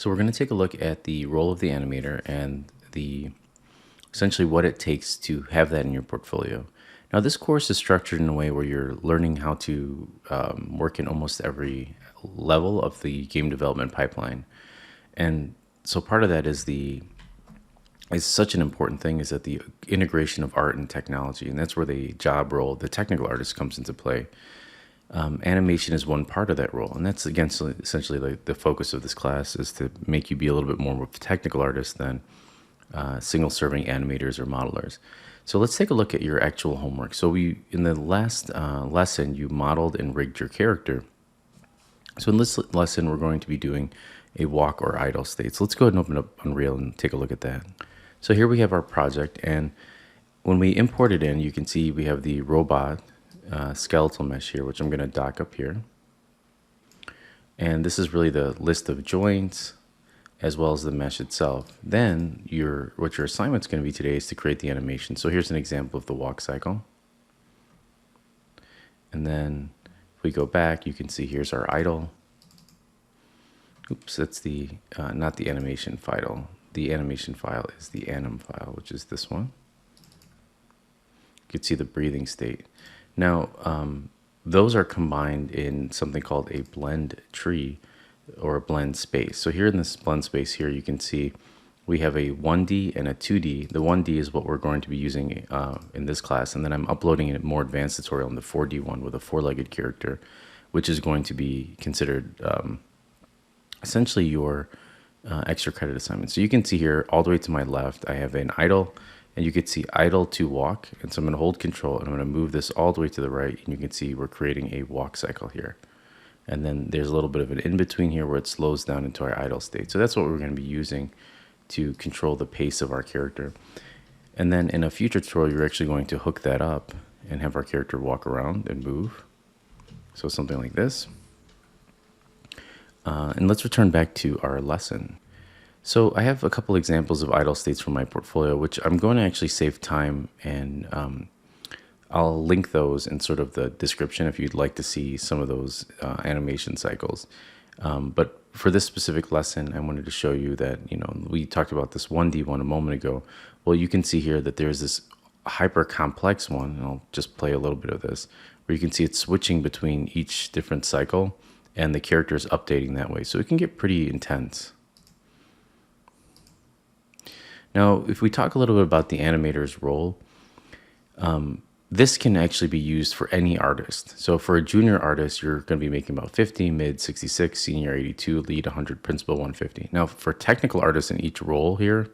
So we're going to take a look at the role of the animator and the essentially what it takes to have that in your portfolio. Now, this course is structured in a way where you're learning how to work in almost every level of the game development pipeline, and so part of that is such an important thing is that the integration of art and technology, and that's where the job role, the technical artist, comes into play. Animation is one part of that role, and that's again essentially the focus of this class is to make you be a little bit more of a technical artist than single-serving animators or modelers. So let's take a look at your actual homework. So in the last lesson, you modeled and rigged your character. So in this lesson, we're going to be doing a walk or idle state. So let's go ahead and open up Unreal and take a look at that. So here we have our project, and when we import it in, you can see we have the robot skeletal mesh here, which I'm going to dock up here. And this is really the list of joints as well as the mesh itself. Then what your assignment's going to be today is to create the animation. So here's an example of the walk cycle. And then if we go back, you can see here's our idle. Oops, that's the not the animation file. The animation file is the anim file, which is this one. You can see the breathing state. Now, those are combined in something called a blend tree or a blend space. So here in this blend space here, you can see we have a 1D and a 2D. The 1D is what we're going to be using in this class, and then I'm uploading a more advanced tutorial in the 4D one with a four-legged character, which is going to be considered essentially your extra credit assignment. So you can see here all the way to my left, I have an idle, and you can see idle to walk. And so I'm going to hold control and I'm going to move this all the way to the right. And you can see we're creating a walk cycle here. And then there's a little bit of an in-between here where it slows down into our idle state. So that's what we're going to be using to control the pace of our character. And then in a future tutorial, you're actually going to hook that up and have our character walk around and move. So something like this. And let's return back to our lesson. So I have a couple examples of idle states from my portfolio, which I'm going to actually save time, and I'll link those in sort of the description if you'd like to see some of those animation cycles. But for this specific lesson, I wanted to show you that, we talked about this 1D one a moment ago. Well, you can see here that there's this hyper complex one, and I'll just play a little bit of this, where you can see it's switching between each different cycle, and the character is updating that way. So it can get pretty intense. Now, if we talk a little bit about the animator's role, this can actually be used for any artist. So for a junior artist, you're going to be making about 50, mid 66, senior 82, lead 100, principal 150. Now, for technical artists in each role here,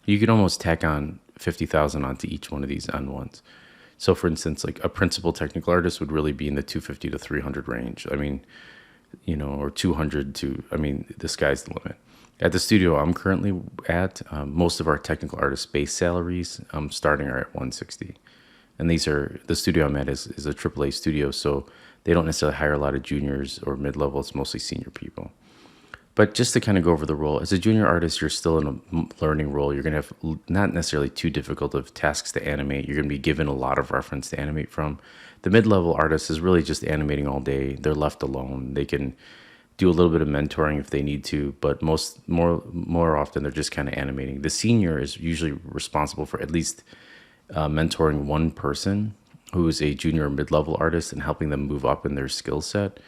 you could almost tack on 50,000 onto each one of these N1s. So for instance, like a principal technical artist would really be in the 250 to 300 range. I mean, or 200 to, the sky's the limit. At the studio I'm currently at, most of our technical artist base salaries starting are at 160. And the studio I'm at is a AAA studio, so they don't necessarily hire a lot of juniors or mid-level. It's mostly senior people. But just to kind of go over the role, as a junior artist, you're still in a learning role. You're going to have not necessarily too difficult of tasks to animate. You're going to be given a lot of reference to animate from. The mid-level artist is really just animating all day. They're left alone. They can do a little bit of mentoring if they need to, but more often they're just kind of animating. The senior is usually responsible for at least mentoring one person who is a junior or mid-level artist and helping them move up in their skill set.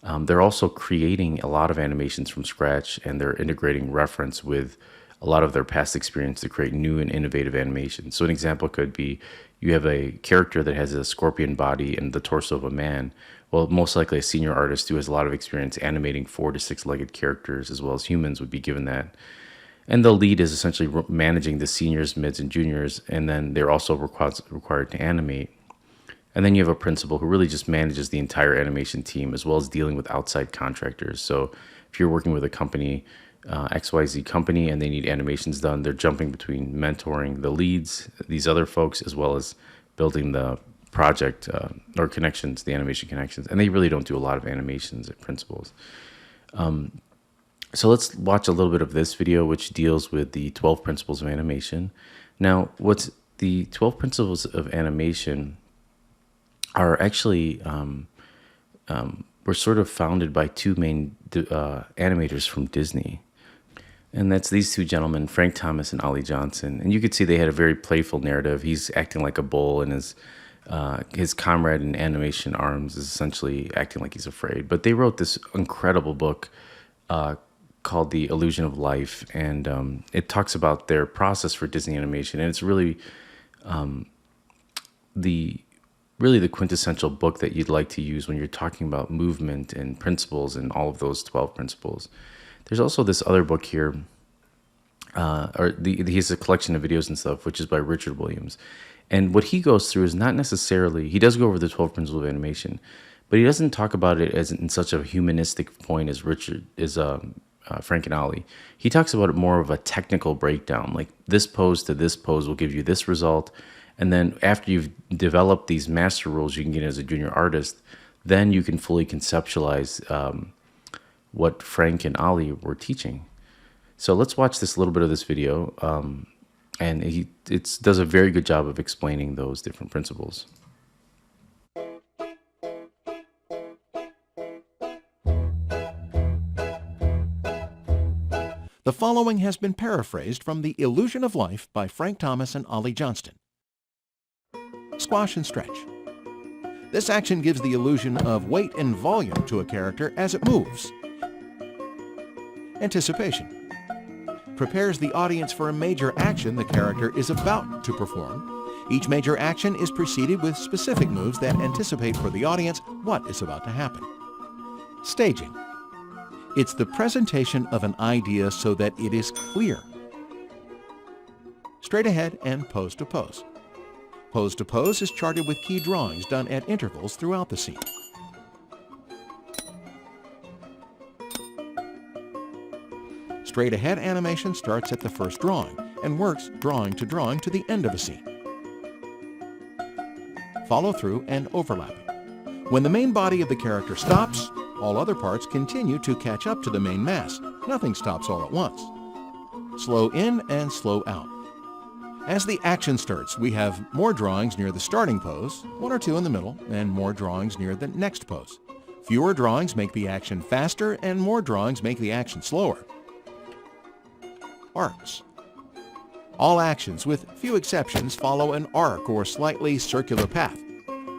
They're also creating a lot of animations from scratch, and they're integrating reference with a lot of their past experience to create new and innovative animations. So an example could be you have a character that has a scorpion body and the torso of a man. Well, most likely a senior artist who has a lot of experience animating 4 to 6-legged characters as well as humans would be given that. And the lead is essentially managing the seniors, mids, and juniors, and then they're also required to animate. And then you have a principal who really just manages the entire animation team as well as dealing with outside contractors. So if you're working with a company, XYZ company, and they need animations done, they're jumping between mentoring the leads, these other folks, as well as building the project or connections, the animation connections. And they really don't do a lot of animations at principals. So let's watch a little bit of this video, which deals with the 12 principles of animation. Now, what's the 12 principles of animation are actually were sort of founded by two main animators from Disney. And that's these two gentlemen, Frank Thomas and Ollie Johnson. And you could see they had a very playful narrative. He's acting like a bull, and his comrade in animation arms is essentially acting like he's afraid. But they wrote this incredible book called The Illusion of Life, and it talks about their process for Disney animation. And it's really the quintessential book that you'd like to use when you're talking about movement and principles and all of those 12 principles. There's also this other book here, he has a collection of videos and stuff, which is by Richard Williams. And what he goes through is not necessarily, he does go over the 12 principles of animation, but he doesn't talk about it as in such a humanistic point as Frank and Ollie. He talks about it more of a technical breakdown, like this pose to this pose will give you this result. And then after you've developed these master rules you can get as a junior artist, then you can fully conceptualize what Frank and Ollie were teaching. So let's watch this little bit of this video, and it does a very good job of explaining those different principles. The following has been paraphrased from The Illusion of Life by Frank Thomas and Ollie Johnston. Squash and stretch. This action gives the illusion of weight and volume to a character as it moves. Anticipation. Prepares the audience for a major action the character is about to perform. Each major action is preceded with specific moves that anticipate for the audience what is about to happen. Staging. It's the presentation of an idea so that it is clear. Straight ahead and pose to pose. Pose to pose is charted with key drawings done at intervals throughout the scene. Straight ahead animation starts at the first drawing and works drawing to the end of a scene. Follow through and overlapping. When the main body of the character stops, all other parts continue to catch up to the main mass. Nothing stops all at once. Slow in and slow out. As the action starts, we have more drawings near the starting pose, one or two in the middle, and more drawings near the next pose. Fewer drawings make the action faster, and more drawings make the action slower. Arcs. All actions, with few exceptions, follow an arc or slightly circular path.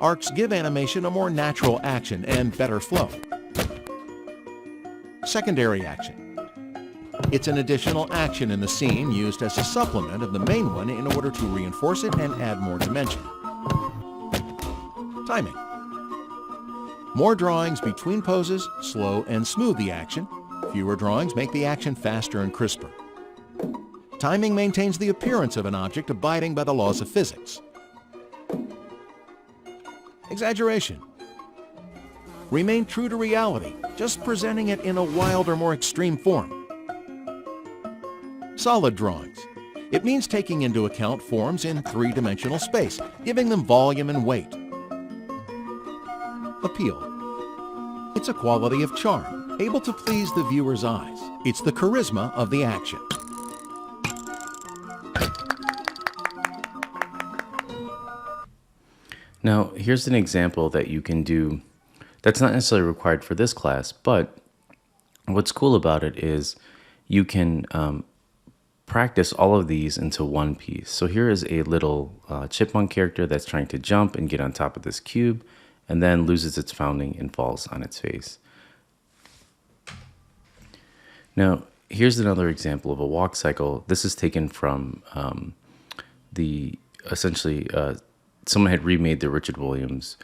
Arcs give animation a more natural action and better flow. Secondary action. It's an additional action in the scene used as a supplement of the main one in order to reinforce it and add more dimension. Timing. More drawings between poses slow and smooth the action. Fewer drawings make the action faster and crisper. Timing maintains the appearance of an object abiding by the laws of physics. Exaggeration. Remain true to reality, just presenting it in a wild or more extreme form. Solid drawings. It means taking into account forms in three-dimensional space, giving them volume and weight. Appeal. It's a quality of charm, able to please the viewer's eyes. It's the charisma of the action. Now, here's an example that you can do that's not necessarily required for this class, but what's cool about it is you can practice all of these into one piece. So here is a little chipmunk character that's trying to jump and get on top of this cube, and then loses its founding and falls on its face. Now, here's another example of a walk cycle. This is taken from someone had remade the Richard Williams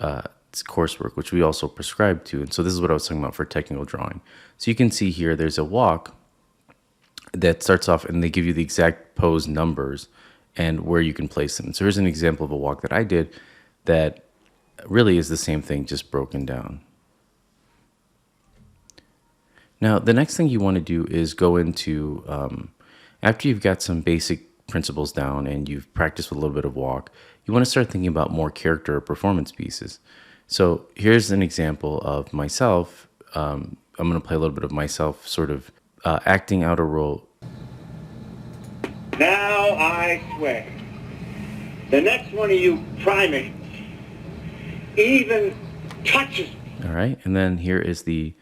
coursework, which we also prescribed to. And so this is what I was talking about for technical drawing. So you can see here, there's a walk that starts off and they give you the exact pose numbers and where you can place them. So here's an example of a walk that I did that really is the same thing, just broken down. Now, the next thing you want to do is go into, after you've got some basic principles down and you've practiced with a little bit of walk, you want to start thinking about more character or performance pieces. So here's an example of myself. I'm going to play a little bit of myself sort of acting out a role. Now I swear, the next one of you primates even touches. All right, and then here is the,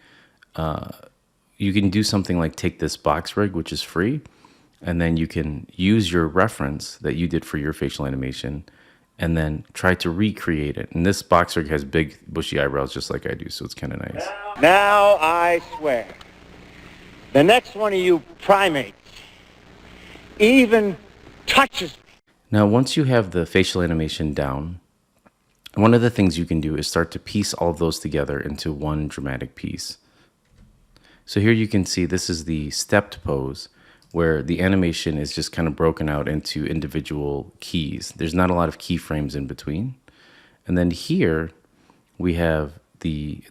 you can do something like take this box rig, which is free, and then you can use your reference that you did for your facial animation and then try to recreate it. And this box rig has big bushy eyebrows just like I do, so it's kind of nice. Now I swear, the next one of you primates even touches me. Now, once you have the facial animation down, one of the things you can do is start to piece all of those together into one dramatic piece. So here you can see this is the stepped pose where the animation is just kind of broken out into individual keys. There's not a lot of keyframes in between. And then here we have the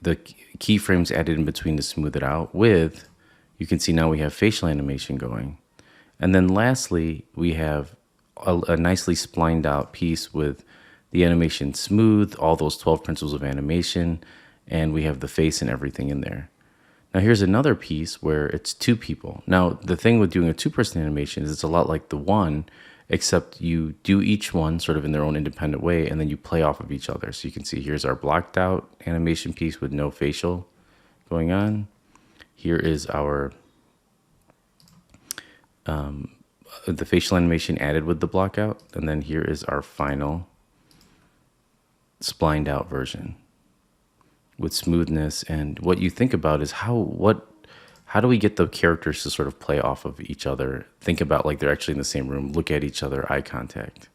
keyframes added in between to smooth it out with, you can see now we have facial animation going. And then lastly, we have a nicely splined out piece with the animation smooth, all those 12 principles of animation, and we have the face and everything in there. Now here's another piece where it's two people. Now the thing with doing a two-person animation is it's a lot like the one, except you do each one sort of in their own independent way, and then you play off of each other. So you can see here's our blocked out animation piece with no facial going on. Here is our the facial animation added with the block out, and then here is our final splined out version with smoothness. And what you think about is how do we get the characters to sort of play off of each other, think about like they're actually in the same room, look at each other, eye contact.